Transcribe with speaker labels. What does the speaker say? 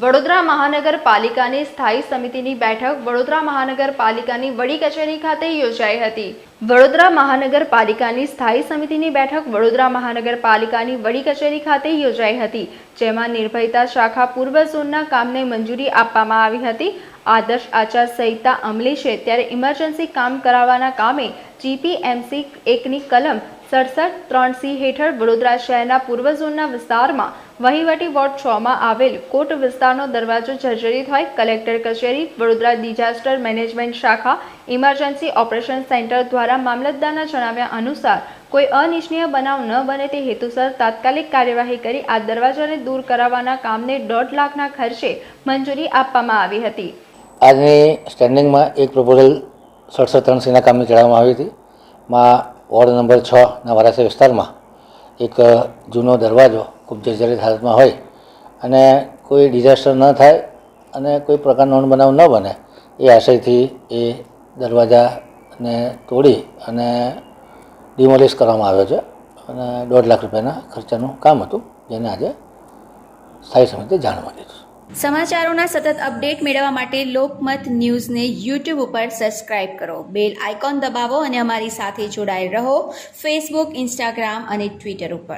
Speaker 1: વડોદરા મહાનગરપાલિકાની સ્થાયી સમિતિની બેઠક વડોદરા મહાનગરપાલિકાની વડી કચેરી ખાતે યોજાઈ હતી. વડોદરા મહાનગરપાલિકાની સ્થાયી સમિતિની બેઠક વડોદરા મહાનગરપાલિકાની વડી કચેરી ખાતે યોજાઈ હતી, જેમાં નિર્ભયતા શાખા પૂર્વ ઝોનના કામને મંજૂરી આપવામાં આવી હતી. આદર્શ આચાર સંહિતા અમલી છે ત્યારે ઇમરજન્સી કામ કરાવવાના કામે GPMC 1ની કલમ 67(3C) હેઠળ વડોદરા શહેરના પૂર્વ ઝોનના વિસ્તારમાં વહીવટી વોર્ડ 6 માં આવેલ કોટ વિસ્તારનો દરવાજો જર્જરિત હોય કલેક્ટર કચેરી વડોદરા ડિઝાસ્ટર મેનેજમેન્ટ શાખા ઇમરજન્સી ઓપરેશન સેન્ટર દ્વારા મામલતદારના જણાવ્યા અનુસાર કોઈ અનિચ્છનીય બનાવ ન બને તે હેતુસર તાત્કાલિક કાર્યવાહી કરી આ દરવાજાને દૂર કરાવવાના કામને 1.5 લાખના ખર્ચે મંજૂરી આપવામાં આવી હતી.
Speaker 2: આજની સ્ટેન્ડિંગમાં એક પ્રપોઝલ 67(3C) કામની ચડાવવામાં આવી હતી. વોર્ડ નંબર 6ના વારાસી વિસ્તારમાં એક જૂનો દરવાજો ખૂબ જર્જરિત હાલતમાં હોય અને કોઈ ડિઝાસ્ટર ન થાય અને કોઈ પ્રકારનો બનાવ ન બને એ આશયથી એ દરવાજાને તોડી અને ડિમોલિશ કરવામાં આવ્યો છે અને 1.5 લાખ રૂપિયાના ખર્ચાનું કામ હતું, જેને આજે સ્થાયી સમિતિએ જાણ મળી છે.
Speaker 3: સમાચારોના સતત અપડેટ મેળવવા માટે લોકમત ન્યૂઝને YouTube ઉપર સબસ્ક્રાઇબ કરો, બેલ આઇકોન દબાવો અને અમારી સાથે જોડાયેલ રહો ફેસબુક, ઇન્સ્ટાગ્રામ અને ટ્વિટર ઉપર.